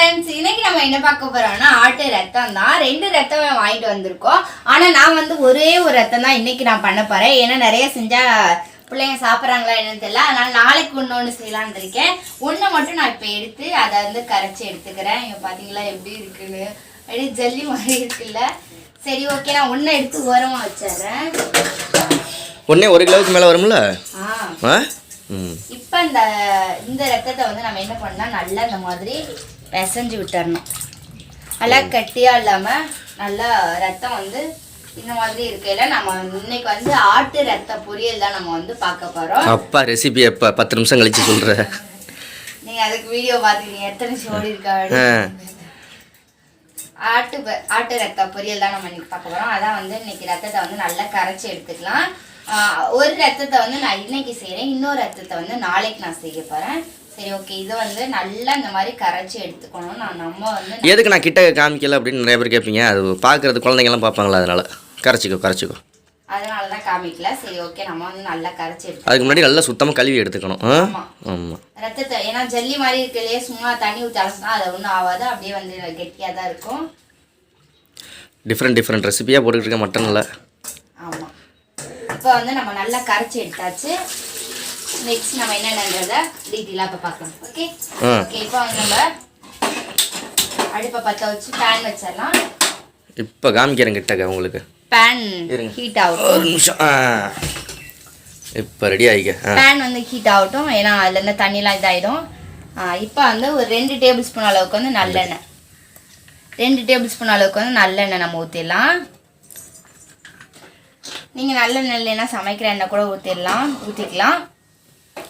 Friends இன்னைக்கு நம்ம என்ன பார்க்க போறோம்னா ஆட்டு ரத்தம் தான். ரெண்டு ரத்தமே வாங்கிட்டு வந்திருக்கோம். ஆனா நான் வந்து ஒரே ஒரு ரத்தம் தான் இன்னைக்கு நான் பண்ண போறேன். ஏன்னா நிறைய செஞ்சா பிள்ளைங்க சாப்பிட்றாங்களா என்னன்னு தெரியல. அதனால நாளைக்கு ஒன்று செய்யலான்னு இருக்கேன். ஒன்றை மட்டும் நான் இப்போ எடுத்து அதை வந்து கரைச்சி எடுத்துக்கிறேன். இங்கே பார்த்தீங்களா எப்படி இருக்குன்னு, அப்படியே ஜல்லி மாதிரி இருக்குல்ல. சரி ஓகே, நான் ஒன்றை எடுத்து ஓரமாக வச்சிடுறேன். ஒன்றே 1 கிலோவுக்கு மேலே வரும்ல. இப்போ இந்த ரத்தத்தை வந்து நம்ம என்ன பண்ணால் நல்லா இந்த மாதிரி பிசைஞ்சு விட்டுறணும். நல்லா கட்டியாக இல்லாமல் நல்லா ரத்தம் வந்து இந்த மாதிரி இருக்கையில் நம்ம இன்னைக்கு வந்து ஆட்டு ரத்த பொரியல் தான் நம்ம வந்து பார்க்க போகிறோம். அப்பா ரெசிபி எப்போ 10 நிமிஷம் கழிச்சு சொல்கிறேன். நீங்கள் அதுக்கு வீடியோ பார்த்துக்கிங்க எத்தனை ஷோடி இருக்கா. ஆட்டு ரத்த பொரியல் தான் நம்ம இன்னைக்கு பார்க்க போகிறோம். அதான் வந்து இன்னைக்கு ரத்தத்தை வந்து நல்லா கரைச்சி எடுத்துக்கலாம். ஒரு ரத்தத்தை வந்து நான் இன்னைக்கு செய்கிறேன், இன்னொரு ரத்தத்தை வந்து நாளைக்கு நான் செய்ய போகிறேன். சரி ஓகே, இதை வந்து நல்லா இந்த மாதிரி கரைச்சி எடுத்துக்கணும். நம்ம வந்து எதுக்கு நான் கிட்ட காமிக்கல அப்படின்னு நிறைய பேர் கேட்பீங்க. அது பார்க்குறது குழந்தைங்கலாம் பார்ப்பாங்களா, அதனால கரைச்சிக்கோ. அதனால தான் காமிக்கல. சரி ஓகே, நம்ம வந்து நல்லா கரைச்சி எடுத்து அதுக்கு முன்னாடி நல்லா சுத்தமாக கழுவி எடுத்துக்கணும். ஆமாம், ரத்தத்தை ஏன்னா ஜல்லி மாதிரி இருக்கலையே, சும்மா தண்ணி ஊற்றி அலசினா அது ஒன்றும் ஆகாது, அப்படியே வந்து கெட்டியாக தான் இருக்கும். டிஃப்ரெண்ட் ரெசிபியாக போட்டுக்கிட்டு இருக்க மட்டனில். ஆமாம், இப்போ வந்து நம்ம நல்லா கரைச்சி எடுத்தாச்சு. நெக்ஸ்ட் நம்ம என்னென்னன்றதை டீட்டெயிலாக இப்போ பார்க்கலாம். ஓகே, இப்போ வந்து நம்ம அடுப்பை பற்ற வச்சு பேன் வச்சிடலாம். இப்போ காமிக்கிறேன் கிட்டக்க உங்களுக்கு. பேன் ஹீட் ஆகட்டும். ஒரு நிமிஷம். இப்போ ரெடி ஆகிக்க. பேன் வந்து ஹீட் ஆகட்டும், ஏன்னா அதில் இருந்து தண்ணிலாம் இதாகிடும். இப்போ வந்து ஒரு 2 டேபிள் ஸ்பூன் அளவுக்கு வந்து நல்லெண்ணெய், 2 டேபிள் ஸ்பூன் அளவுக்கு வந்து நல்லெண்ணெய் நம்ம ஊற்றிடலாம். நீங்கள் நல்லெண்ணெய் இல்லைன்னா சமைக்கிற எண்ணெய் கூட ஊற்றிக்கலாம்.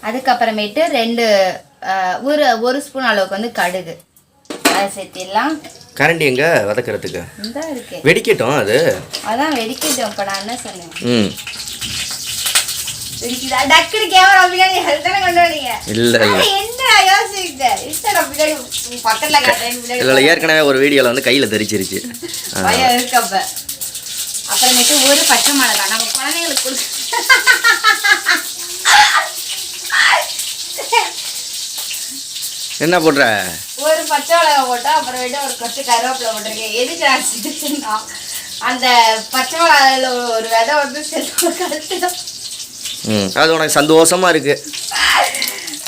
அதுக்கப்புறமேட்டு ஒரு ஸ்பூன் அளவுக்கு வந்து கடுகு அதை சேர்த்திடலாம். கரண்டி எங்க வதக்கிறதுக்கு இந்த இருக்கு, வெடிக்கட்டும். அதான் வெடிக்கட்டும். இப்போ நான் என்ன சொன்னேன், வெடிக்குதா டக்குனு கேமரா பின்னாடி ஹெல்த்தான கொண்டு வரீங்க. இல்லை என்ன யோசிச்சுட்டேன் பின்னாடி பக்கத்தில் காட்டுறேன். இல்லை ஏற்கனவே ஒரு வீடியோவில் வந்து கையில் தெரிச்சிருச்சு, பயம் இருக்கு. அப்புறமேட்டு ஒரு பச்சை மிளகாய் நம்ம குழந்தைங்களுக்கு கொடுத்து என்ன போடுற, ஒரு பச்சை மிளகாய் போட்டா அப்புறமேட்டு ஒரு கொத்து கருவேப்பிலை போட்டிருக்கேன். எதுக்கு நான் அந்த பச்சை மிளகாயில ஒரு விதை வந்து அது உனக்கு சந்தோஷமா இருக்கு.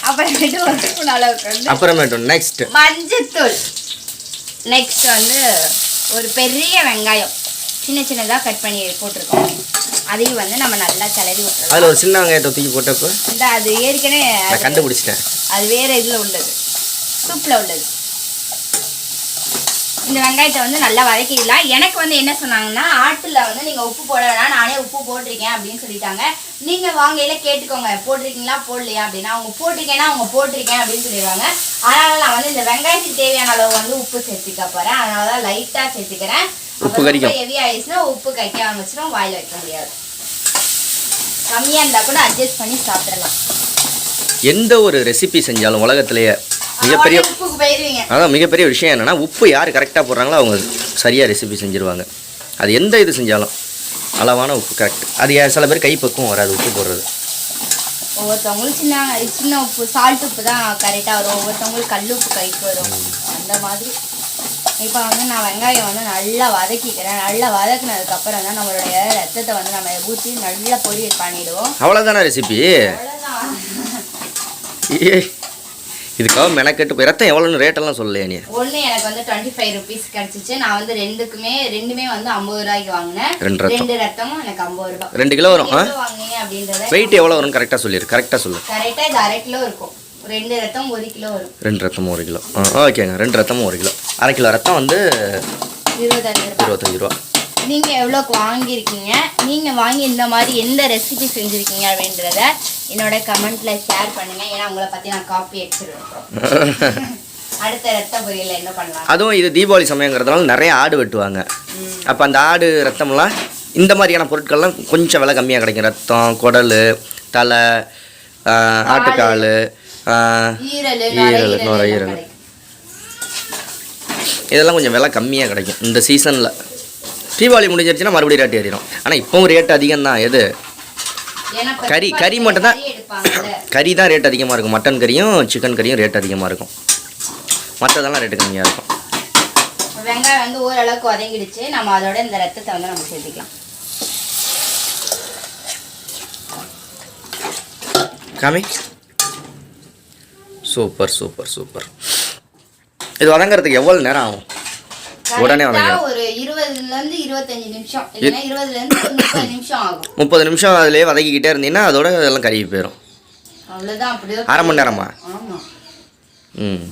அப்புறமேட்டு ஒரு ஸ்பூன் அளவுக்கு வந்து அப்புறமேட்டு நெக்ஸ்ட் மஞ்சத்தூள். நெக்ஸ்ட் வந்து ஒரு பெரிய வெங்காயம் சின்னதாக கட் பண்ணி போட்டிருக்கோம். அதையும் வந்து நம்ம நல்லா கிளறி விட்டுறோம். அதில் ஒரு சின்ன வெங்காயத்தை தூக்கி போட்டப்போ இந்த அது ஏற்கனவே கண்டுபிடிச்சிட்டேன். அது வேறு இதில் உள்ளது, சூப்பில் உள்ளது. இந்த வெங்காயத்தை வந்து நல்லா வதக்கிடலாம். எனக்கு வந்து என்ன சொன்னாங்கன்னா, ஆட்டில் வந்து நீங்கள் உப்பு போட வேணாம், நானே உப்பு போட்டிருக்கேன் அப்படின்னு சொல்லிட்டாங்க. நீங்கள் வாங்கையில் கேட்டுக்கோங்க போட்டிருக்கீங்களா போடலையா அப்படின்னா. அவங்க போட்டிருக்கேன்னா அவங்க போட்டிருக்கேன் அப்படின்னு சொல்லிடுவாங்க. அதனால நான் வந்து இந்த வெங்காயத்துக்கு தேவையான அளவு வந்து உப்பு சேர்த்துக்க போகிறேன். அதனால தான் லைட்டாக சேர்த்துக்கிறேன். உப்பு கறிக்கும். ஹெவி ஆயிடுச்சுன்னா உப்பு கறிக்க ஆரம்பிச்சிடும், வாயில் வைக்க முடியாது. கம்மியாக இருந்தால் கூட அட்ஜஸ்ட் பண்ணி சாப்பிடலாம். எந்த ஒரு ரெசிபி செஞ்சாலும் உலகத்திலேயே மிகப்பெரிய விஷயம் என்னன்னா, உப்பு யார் கரெக்டாக போடுறாங்களோ அவங்க சரியாக ரெசிபி செஞ்சுருவாங்க. அது எந்த இது செஞ்சாலும் அளவான உப்பு கரெக்ட். அது சில பேர் கைப்பக்குவம் வராது உப்பு போடுறது. ஒவ்வொருத்தவங்களும் சின்ன உப்பு சால்ட் உப்பு தான் கரெக்டாக வரும், ஒவ்வொருத்தவங்களுக்கு கல் உப்பு கைக்கு வரும், அந்த மாதிரி. இப்போ வந்து நான் வெங்காயம் வந்து நல்லா வதக்கிக்கிறேன். நல்லா வதக்குனதுக்கப்புறம் தான் நம்மளுடைய ரத்தத்தை வந்து நம்ம ஊற்றி நல்லா பொரியல் பண்ணிவிடுவோம். அவ்வளோதானே ரெசிபி. அவ்வளோதான். இதுக்காக மெனக்கெட்டு போய் ரத்தம் எவ்வளோன்னு ரேட்டெல்லாம் சொல்லலையா நீ? ஒன்று எனக்கு வந்து 25 ருபீஸ் கிடச்சிச்சு. நான் வந்து ரெண்டுமே வந்து 50 ரூபாய்க்கு வாங்கினேன். 2 ரத்தமும் எனக்கு 50 ரூபா. 2 கிலோ வரும். வாங்கினீங்க அப்படின்றத வெயிட் எவ்வளோ வரும் கரெக்டாக சொல்லிடு. கரெக்டாக சொல்லு. கரெக்டாக இது 1/2 கிலோ இருக்கும். 2 ரத்தம் 1 கிலோ வரும். 2 ரத்தமும் 1 கிலோ. ஓகேங்க, 2 ரத்தமும் 1 கிலோ. 1/2 கிலோ ரத்தம் வந்து 25 ரூபா. நீங்கள் எவ்வளோக்கு வாங்கியிருக்கீங்க, நீங்கள் வாங்கி இந்த மாதிரி எந்த ரெசிபி செஞ்சுருக்கீங்க அப்படின்றத என்னோட கமெண்ட்டில் ஷேர் பண்ணுங்கள். ஏன்னா உங்களை பற்றி நான் காப்பி எடுத்துருவேன். அடுத்த ரத்த பொரியல் என்ன பண்ணலாம். அதுவும் இது தீபாவளி சமயங்கிறதுனால நிறைய ஆடு வெட்டுவாங்க. அப்போ அந்த ஆடு ரத்தம்லாம் இந்த மாதிரியான பொருட்கள்லாம் கொஞ்சம் விலை கம்மியாக கிடைக்கும். ரத்தம், குடல், தலை, ஆட்டுக்கால், ஈரல், நுரையீரல், இதெல்லாம் கொஞ்சம் விலை கம்மியாக கிடைக்கும் இந்த சீசனில். தீபாவளி முடிஞ்சிருச்சுன்னா மறுபடியும் ரேட் ஏறிடும். ஆனால் இப்போவும் ரேட் அதிகம் தான். எது கறி மட்டும் தான், கறி தான் ரேட் அதிகமாக இருக்கும். மட்டன் கறியும் சிக்கன் கறியும் ரேட் அதிகமாக இருக்கும். மற்றதெல்லாம் ரேட்டு கம்மியாக இருக்கும். வெங்காயம் வந்து ஓரளவுக்கு வதங்கிடுச்சு. நம்ம அதோட இந்த ரத்தத்தை வந்து நம்ம சேர்த்துக்கலாம். காமி. Super super super. இது வதங்கிறதுக்கு எவ்வளோ நேரம் ஆகும்? உடனே வதங்கிடும். ஒரு 20லேருந்து 25 நிமிஷம், இல்லைன்னா 20லேருந்து 30 நிமிஷம் ஆகும். 30 நிமிஷம் அதிலே வதக்கிக்கிட்டே இருந்தீங்கன்னா அதோட இதெல்லாம் கருகி போயிடும். அவ்வளோதான். அப்படியே அரை மணி நேரமா? ஆமாம். ம்.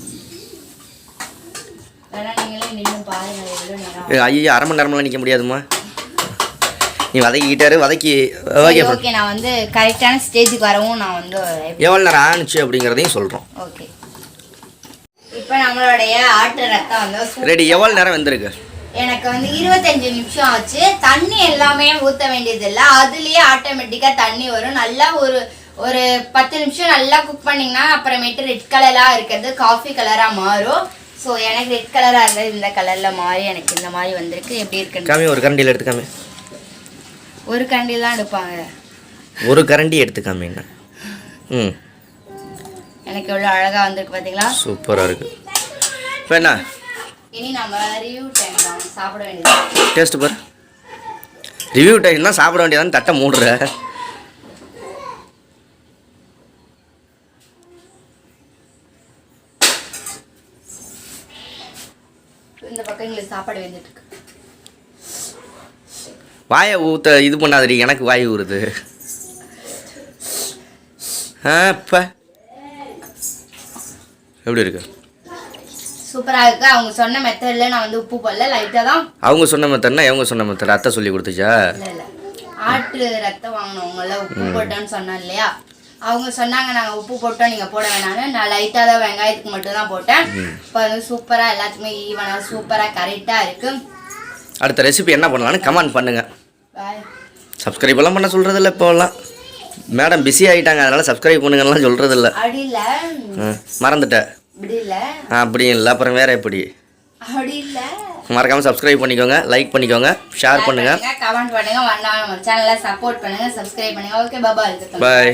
வேணா நீங்களே நின்று பாருங்க எவ்வளோ நேரம். ஐயோ, அரை மணி நேரமெல்லாம் நிற்க முடியாதுமா. நீ வதக்கிக்கிட்டாரு வதக்கி. ஓகே, நான் வந்து கரெக்டான ஸ்டேஜுக்கு வரவும் நான் வந்து எவ்வளோ நேரம் ஆணுச்சு அப்படிங்கிறதையும் சொல்கிறோம். ஓகே, இப்போ நம்மளுடைய ஆட்டு ரத்தம் வந்து ரெடி. எவ்வளோ நேரம் வெந்திருக்கு? எனக்கு வந்து 25 நிமிஷம் ஆச்சு. தண்ணி எல்லாமே ஊற்ற வேண்டியது இல்லை, அதுலேயே ஆட்டோமேட்டிக்காக தண்ணி வரும். நல்லா ஒரு 10 நிமிஷம் நல்லா குக் பண்ணிங்கன்னா அப்புறமேட்டு ரெட் கலராக இருக்கிறது காஃபி கலராக மாறும். ஸோ எனக்கு ரெட் கலராக இருந்தது இந்த கலரில் மாறி எனக்கு இந்த மாதிரி வந்திருக்கு. எப்படி இருக்குன்னு காமி. ஒரு கரண்டியில் எடுத்துக்காமி. ஒரு கரண்டி தான் எடுப்பாங்க. ஒரு கரண்டி எடுத்துக்காமீங்க. ம். எனக்கு எவ்வளோ அழகாக வந்திருக்கு பார்த்தீங்களா? சூப்பராக இருக்குது. இப்போ என்ன இனி நம்ம ரிவ்யூ டைம் தான், சாப்பிட வேண்டியது. டேஸ்ட் பார். ரிவ்யூ டைம் தான், சாப்பிட வேண்டியதான்னு தட்டை மூடுற. இந்த பக்கம் எங்களுக்கு சாப்பாடு வந்துட்டு இருக்கு. வாயை ஊற்ற இது பண்ணாதடி, எனக்கு வாய் ஊறுது. இப்போ எப்படி இருக்கு? சூப்பராக இருக்கு. அவங்க சொன்ன மெத்தடில் நான் வந்து உப்பு போடல, லைட்டாக தான். அவங்க சொன்ன மெத்தட்னா அவங்க சொன்ன மெத்தட் அத்தை சொல்லி கொடுத்துச்சா? இல்லை இல்லை, ஆட்டு ரத்தம் வாங்கினவங்கள உப்பு போட்டோன்னு சொன்னேன் இல்லையா, அவங்க சொன்னாங்க நாங்கள் உப்பு போட்டோம் நீங்கள் போட வேணான்னு. நான் லைட்டாக தான் வெங்காயத்துக்கு மட்டும் தான் போட்டேன். இப்போ வந்து சூப்பராக எல்லாத்துக்குமே ஈவனாக சூப்பராக கரெக்டாக இருக்குது. அடுத்த ரெசிபி என்ன பண்ணலான்னு கமெண்ட் பண்ணுங்கள். பாய். சப்ஸ்கிரைப் எல்லாம் பண்ண சொல்கிறதில்ல இப்போலாம். மேடம் பிஸி ஆகிட்டாங்க, அதனால் சப்ஸ்கிரைப் பண்ணுங்கலாம் சொல்கிறதில்ல. அப்படி இல்லை, மறந்துட்டேன். இப்படி இல்லை, அப்படி இல்லை. அப்புறம் வேறு எப்படி? அப்படி இல்லை. மறக்காமல் சப்ஸ்கிரைப் பண்ணிக்கோங்க, லைக் பண்ணிக்கோங்க, ஷேர் பண்ணுங்கள், கமெண்ட் பண்ணுங்கள், நம்ம சேனலை சப்போர்ட் பண்ணுங்கள், சப்ஸ்கிரைப் பண்ணுங்கள். ஓகே, பாய். பாய்.